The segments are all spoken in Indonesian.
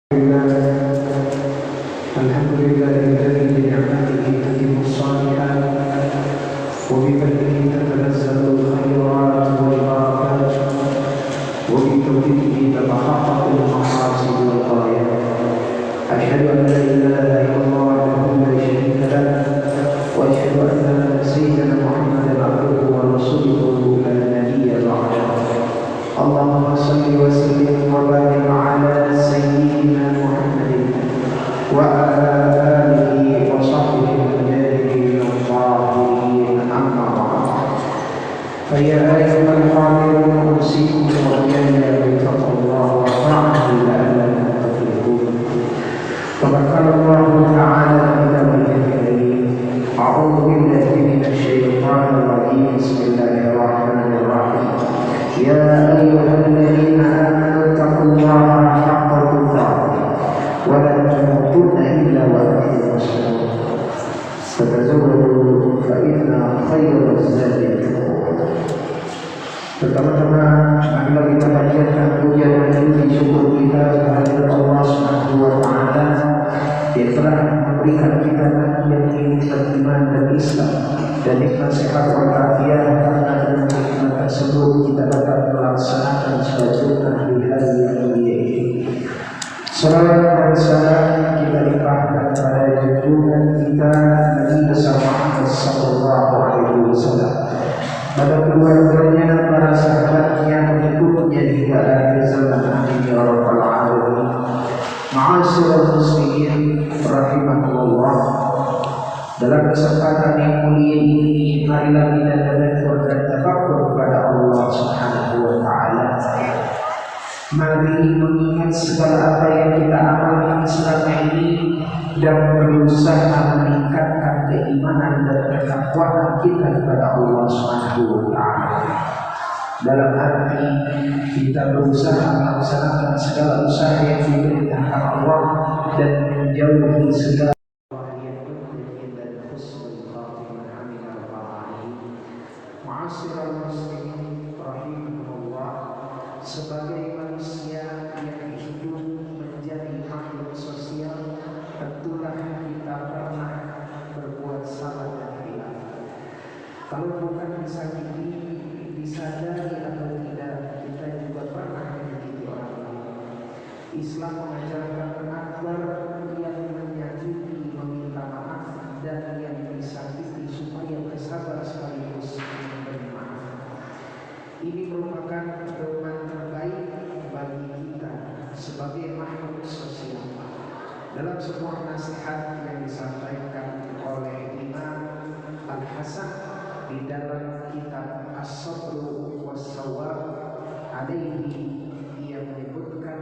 الحمد لله الذي بنعمته تتم الصالحات وبفضله تتنزل الخيرات والبركات وبتوفيقه تتحقق المقاصد والغايات. أشهد أن لا إله إلا الله وحده لا شريك له وأشهد أن سيدنا محمدا عبده ورسوله لا نبي بعده. اللهم صل وسلم وبارك على سيدنا محمد وعلى آله وصحبه المجاهدين الطاهرين أما بعد. فيا أيها الحاضرون أوصيكم وإياي بتقوى الله وطاعته لعلكم تفلحون. فقد قال الله تعالى في كتابه الكريم: أعوذ بالله من الشيطان الرجيم. بسم الله الرحمن الرحيم. يا أيها الذين آمنوا اتقوا الله حق تقاته ولا تموتن إلا وأنتم مسلمون فتزودوا فإن خير الزاد التقوى. Pertama-tama marilah kita panjatkan pujian dan puji syukur kita kehadirat Allah Subhanahu wa taala yang telah memberikan kita yang ini beriman dan Islam dan nikmat sehat walafiat. Karena dengan nikmat tersebut kita dapat melaksanakan sholat sunnah di hari yang mulia ini. Salawat dan salam kita limpahkan pada junjungan kita Nabi besar Muhammad sallallahu alaihi wasallam, pada keluarganya, para sahabatnya, pengikutnya hingga akhir zaman. Amin ya rabbal alamin. Ma'asyiral muslimin rahimakumullah. Dalam kesempatan yang mulia ini, marilah kita tadabbur dan tafakkur kepada Allah Subhanahu wa taala. Mari mengingat segala apa yang kita amalkan selama ini dan berusaha meningkatkan keimanan dan ketakwaan kita kepada Allah Subhanahu wa taala. Dalam arti kita berusaha melaksanakan segala usaha yang diperintahkan Allah dan menjauhi segala Ma'asyiral muslimin rahimakumullah. Sebagai manusia yang hidup menjadi makhluk sosial, tentulah kita pernah berbuat salah dan hilaf. Kalau bukan disakiti, disadari atau tidak, kita juga pernah menyakiti orang lain. Islam mengajarkan agar yang menyakiti meminta maaf dan yang disakiti supaya bersabar sekaligus memberi maaf. Ini merupakan pedoman terbaik bagi kita sebagai makhluk sosial. Dalam sebuah nasihat yang disampaikan oleh Imam Al-Hasan di dalam kitab As-Sabru Was-Sawab alaihi, ia menyebutkan,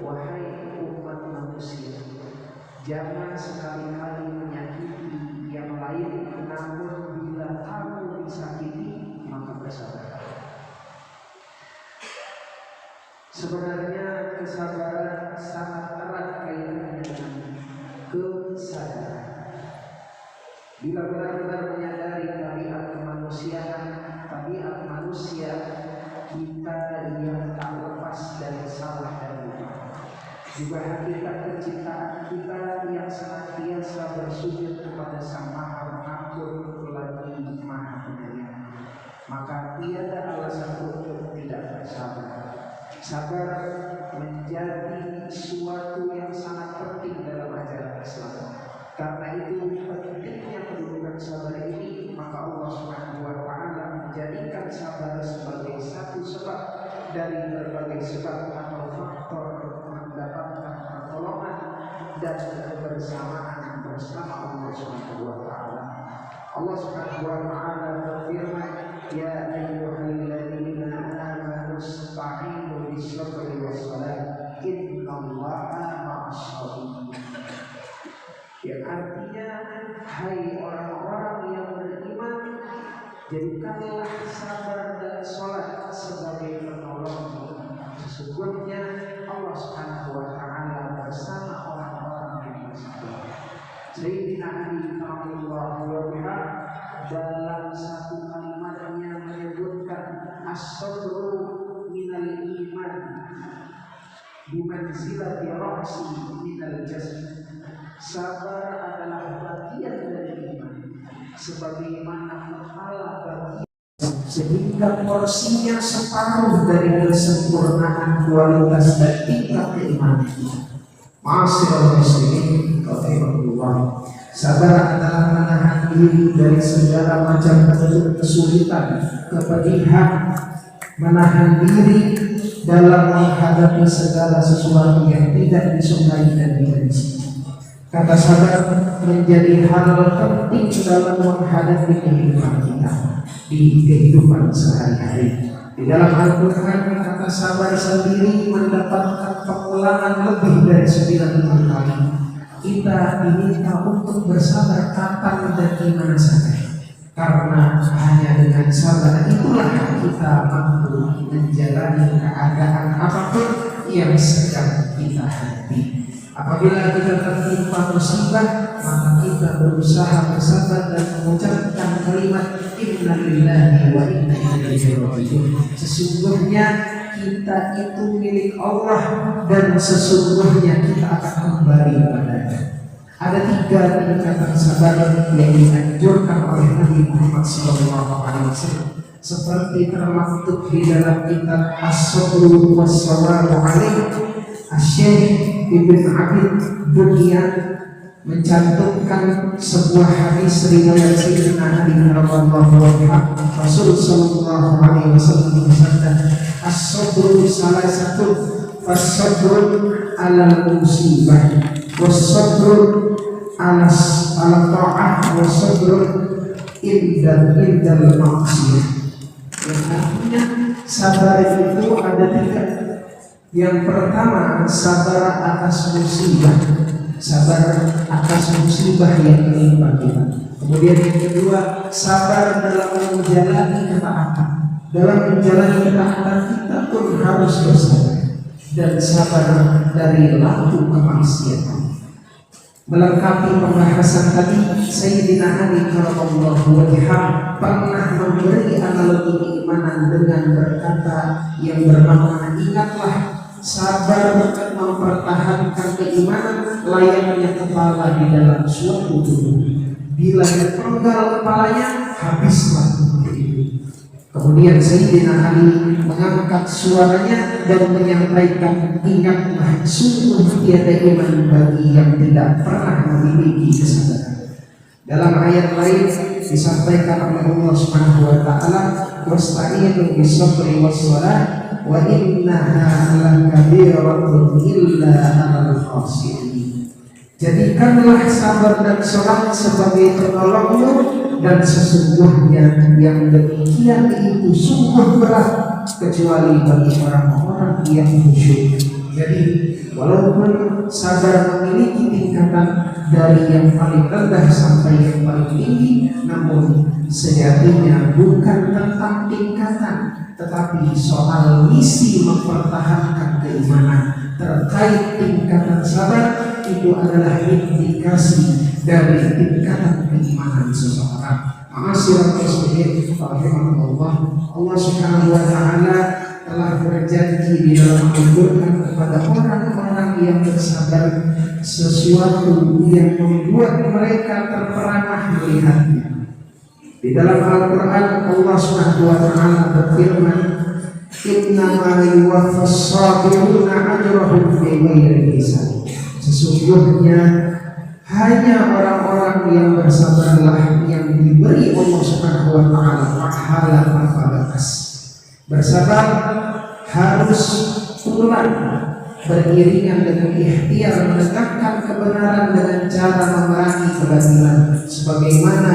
wahai umat manusia, jangan sekali-kali menyakiti yang lain, namun bila kamu disakiti maka bersabar. Sebenarnya kesabaran sangat erat kaitannya dengan kesadaran. Bila benar-benar menyadari tabiat kemanusiaan, tabiat manusia, kita yang tak lepas dari salah dan lupa. Juga hakikat penciptaan kita yang senantiasa bersujud kepada Sang Maha Pengampun lagi Maha Penyayang. Maka tiada alasan untuk tidak bersabar. Sabar menjadi suatu yang sangat penting dalam ajaran Islam. Karena itu pentingnya kedudukan sabar ini, maka Allah Subhanahu wa taala menjadikan sabar sebagai satu sebab dari berbagai sebab atau faktor mendapatkan pertolongan dan kebersamaan bersama Allah Subhanahu wa taala. Allah Subhanahu wa taala berfirman, ya ayyuhalladzina amanu ista'inu bis-sabri was-salah innallaha ma'as-sabirin. Yang artinya, hai orang-orang yang beriman, jadikanlah sabar dan sholat sebagai penolong. Sesungguhnya Allah Subhanahu wa taala bersama orang-orang yang bersabar. Sayyidina Ali radhiyallahu anhu dalam satu kalimatnya menyebutkan, as-sabru minal iman bimanzilati ra'si sebagaimana pahala bagi sehingga porsinya separuh dari kesempurnaan kualitas dan tingkat keimanan kita. Ma'asyiral muslimin rahimahullah, sabar adalah menahan diri dari segala macam bentuk kesulitan, kepedihan, menahan diri dalam menghadapi segala sesuatu yang tidak disukai dan dibenci. Kata sabar menjadi hal penting dalam menghadapi kehidupan kita di kehidupan sehari-hari. Di dalam Al-Quran kata sabar sendiri mendapatkan pengulangan lebih dari 90 kali. Kita diminta untuk bersabar kapan dan di mana saja, karena hanya dengan sabar itulah kita mampu menjalani keadaan apapun yang sedang kita hadapi. Apabila kita tertimpa musibah, maka kita berusaha bersabar dan mengucapkan kalimat inna lillahi wa inna ilaihi raji'un. Sesungguhnya kita itu milik Allah dan sesungguhnya kita akan kembali kepadanya. Ada 3 tingkatan sabar yang dianjurkan oleh Nabi Muhammad SAW, seperti termaktub di dalam kitab As-Sabru was-Sawaru Alaih. Asy-Syaikh Ibn Abid Dunia mencantumkan sebuah hadis riwayat Sayyidina Ali radhiyallahu anhu. Rasul sallallahu alaihi wasallam bersabda, "As-sabru salasatu, fas-sabru 'alal musibah, was-sabru 'ala ta'ah, was-sabru indal ma'siyah." Yang artinya sabar itu ada 3. Yang pertama, sabar atas musibah, sabar atas musibah yang menimpa kita. Kemudian yang kedua, sabar dalam menjalani ketaatan. Dalam menjalani ketaatan kita pun harus bersabar, dan sabar dari laku kemaksiatan. Melengkapi pembahasan tadi, Sayyidina Ali radhiyallahu anhu pernah memberi analogi keimanan dengan berkata yang bermakna, ingatlah, sabar mempertahankan keimanan layaknya kepala di dalam suatu tubuh. Bila dipenggal kepalanya, habislah tubuh itu. Kemudian Sayyidina Ali mengangkat suaranya dan menyampaikan, ingatlah, sungguh tiada iman bagi yang tidak pernah memiliki kesabaran. Dalam ayat lain disampaikan oleh Allah Subhanahu wa taala, wasta'inu bis-sabri was-shalah wa innaha lakabiratun illa 'alal khashi'in. Jadikanlah sabar dan salat sebagai penolongmu, dan sesungguhnya yang demikian itu sungguh berat kecuali bagi orang-orang yang khusyuk. Jadi walaupun sabar memiliki tingkatan dari yang paling rendah sampai yang paling tinggi, namun sejatinya bukan tentang tingkatan, tetapi soal misi mempertahankan keimanan. Terkait tingkatan sabar itu adalah indikasi dari tingkatan keimanan seseorang. Ma'asyiral muslimin rahimahullah, Allah Subhanahu wa taala telah berjanji di dalam Al-Qur'an kepada orang-orang yang bersabar sesuatu yang membuat mereka terperangah melihatnya. Di dalam Al-Quran Allah Subhanahu wa taala berfirman, "Innama yuwaffas sabiruna ajrahum bighairi hisab." Sesungguhnya hanya orang-orang yang bersabarlah yang diberi Allah Subhanahu wa taala pahala tanpa batas. Bersabar harus pulang beriringan dengan ikhtiar menegakkan kebenaran dengan cara memerangi kebatilan, sebagaimana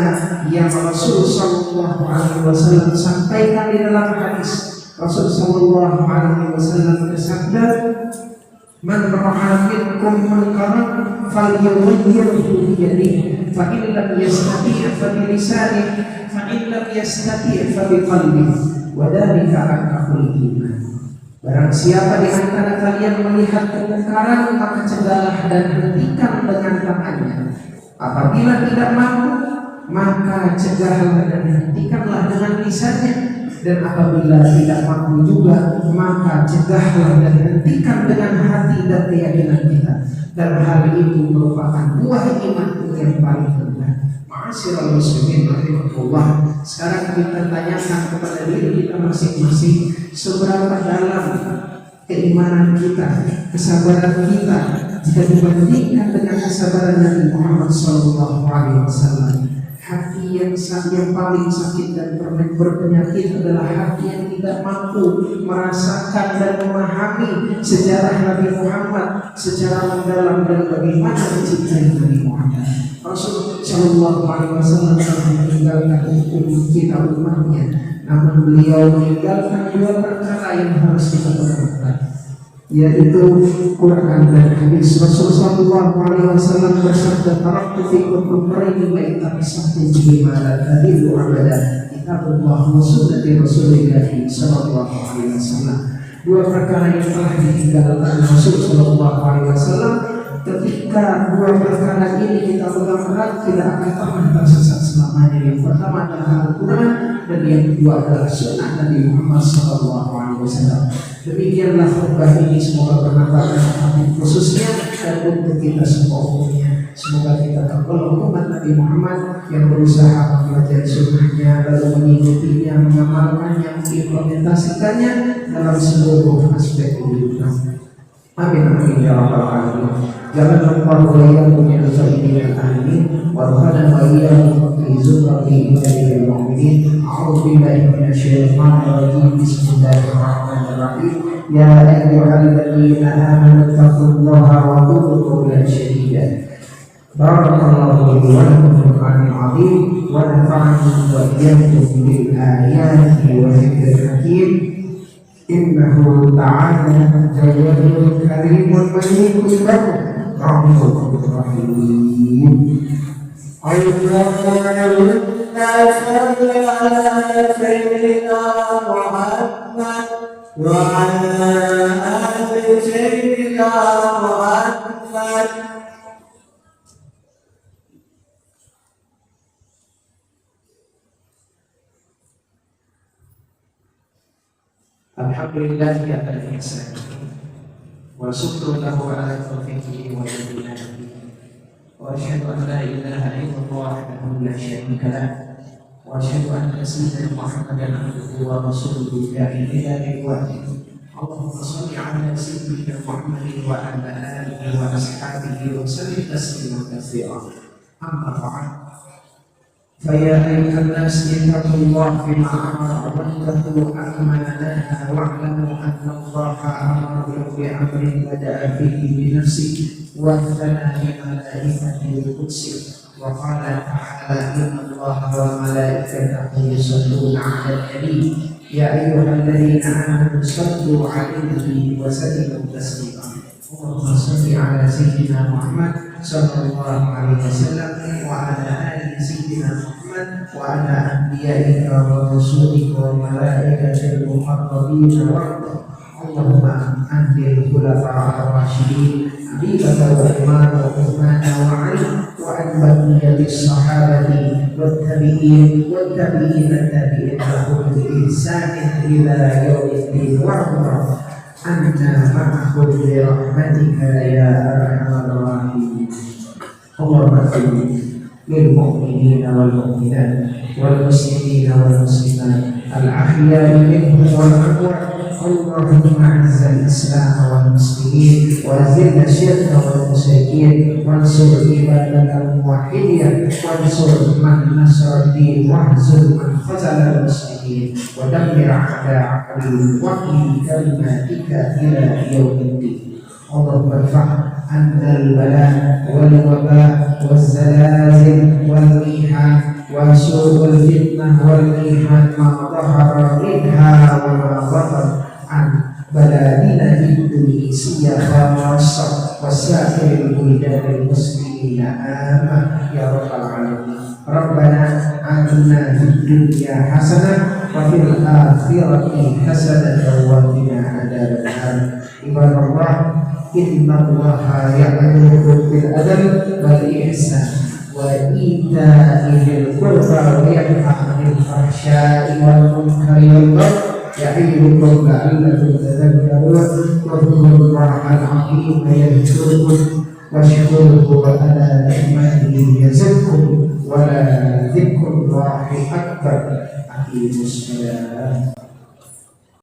yang Rasul sallallahu alaihi wasallam sampaikan di dalam hadis. Rasul sallallahu alaihi wasallam bersabda, "Man ra'a minkum munkaran falyughayyirhu bi yadihi, fa in lam yastati' fa bi lisanihi, fa in lam yastati' fa bi qalbihi, wa dzalika aqrabul iman." Barang siapa di antara kalian melihat kemungkaran, maka cegahlah dan hentikan dengan tangannya. Apabila tidak mampu, maka cegahlah dan hentikanlah dengan lisannya. Dan apabila tidak mampu juga, maka cegahlah dan hentikan dengan hati dan keyakinan kita. Dan hal itu merupakan buah iman yang paling rendah. Ma'asyiral muslimin rahimahullah. Sekarang kita tanyakan kepada diri kita masing-masing, seberapa dalam keimanan kita, kesabaran kita jika dibandingkan dengan kesabaran Nabi Muhammad SAW. Hati yang paling sakit dan berpenyakit adalah hati yang tidak mampu merasakan dan memahami sejarah Nabi Muhammad secara mendalam dan bagaimana mencintai Nabi Muhammad. Rasul Shallallahu Alaihi Wasallam telah meninggalkan hukum kita umatnya, namun beliau meninggalkan dua perkara yang harus kita perhatikan, yaitu Quran dan hadis. Rasul Shallallahu Alaihi Wasallam bersabda, "Taraktu fikum amrayni ma in tamassaktum bihima la tadillu abadan, kitabullah wa sunnati Rasulillah Shallallahu Alaihi Wasallam." Dua perkara yang telah ditinggalkan Rasul Shallallahu Alaihi Wasallam. Ketika dua perkara ini kita pegang erat, tidak akan pernah tersesat selamanya. Yang pertama adalah Al-Quran dan yang kedua adalah Sunnah Nabi Muhammad SAW. Demikianlah khutbah ini, semoga bermanfaat khususnya dan untuk kita semua umumnya. Semoga kita tergolong umat Nabi Muhammad yang berusaha mempelajari sunnahnya, lalu mengikutinya, mengamalkannya, mengimplementasikannya dalam seluruh aspek kehidupan. Amin amin ya rabbal alamin. Jangan lupa Allah punya dosa ini dan amin. Warhamna wa iyyakum fi zumrati ibadil mu'minin. A'udzu billahi minasyaitonir rajim. Bismillahirrahmanirrahim. Ya ayyuhalladzina amanu taqullaha wa qulu qawlan sadida. Barakallahu li wa lakum fil Qur'anil 'azim wa nafa'ani wa iyyakum bil ayati wa dzikril hakim. Innahu ta'ala jawwadun karimun majidun rahmatur rahim. Allahumma salli ala sayyidina Muhammad wa ala ali sayyidina Muhammad. Alhamdulillah ya al-ihsan wa syukru lahu ala taufiqihi wa tadbirihi wa asyhadu an la ilaha illallah wahdahu la syarika lah wa asyhadu anna sayyidina Muhammadan abduhu wa rasuluhu ila ridwanihi. Allahumma shalli ala sayyidina Muhammadin wa ala alihi wa ashabihi wa sallim tasliman katsiran. Amma ba'd. فيا أيها الناس اتقوا الله فيما أمر واتقوا عما نهى واعلموا أن الله أمركم بأمر بدأ فيه بنفسه وثنى بملائكته القدس وقال تعالى إن الله وملائكته يصلون على النبي يا أيها الذين آمنوا صلوا عليه وسلموا تسليما. اللهم صل على سيدنا محمد صلى الله عليه وسلم وعلى آل سيدنا محمد وعلى أنبيائك ورسولك وملائكة المقربين وارض اللهم أنزل الخلفاء الراشدين أبي بكر وعمر وعثمان وعلي وعن بقية الصحابة والتابعين التابعين لهم بإحسان إلى يوم الدين وارض أنت معهم برحمتك يا أرحم الراحمين. اللهم اغفر للمؤمنين والمؤمنات والمسلمين والمسلمات الأحياء منهم والأموات. اللهم أعز الإسلام والمسلمين وأذل الشرك والمشركين وانصر عبادك الموحدين وانصر من نصر الدين واهزم من خذل المسلمين ودمر أعداءك وقي كلماتك إلى يوم الدين. اللهم ارفع عنا البلاء والوباء والزلازل والميحان وسوء الفتنة والميحان ما ظهر منها وما بطن عن بلادنا الإندونيسية خاصة وسائر البلدان المسلمين عامة يا رب العالمين. ربنا آتنا في الدنيا حسنة وفي الآخرة حسنة وقنا عذاب النار. عباد الله إن الله يأمركم بالعدل والإحسان وإيتاء ذي القربى وينهى عن الفحشاء والمنكر يعظكم لعلكم تذكرون واذكروا الله العظيم يذكركم واشكروه على نعمته يزدكم ولذكر الله أكبر. أقيموا الصلاة.